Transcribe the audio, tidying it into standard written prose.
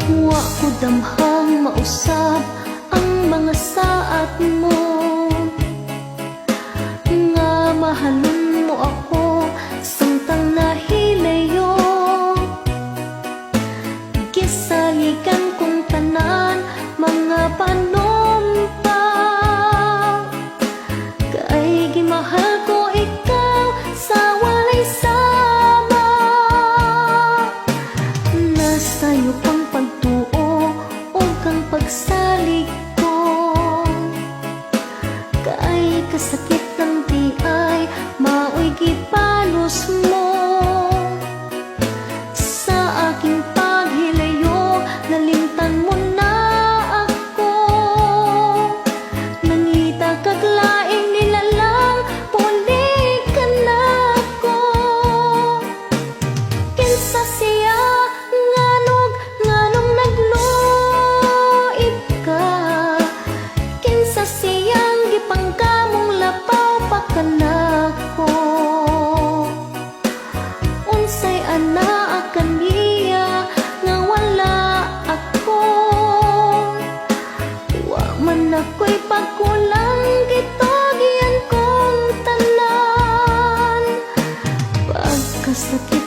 Wa ko damhang mausab ang mga saat mo, nga mahalon mo ako samtang nahilayo. Gisaligan kong tanan mga panumpa, kay gimahal ko ikaw sa walay sama. Nasayo pang pagtuo o kang pagsalig ko, kay kasakit ng tiay maoy gipalos mo. Sa aking paghilayo nalimtan mo na ako, nangita kaglaing nilalang puli ka na ko. Kinsa siya nganong nagluib ka, kinsa siyang gipangkamong lapaw pa ka na ko. Unsay ana akan niya nga wala ako, wa man ako'y pagkulang gitagian kong tanan. Pagkasakit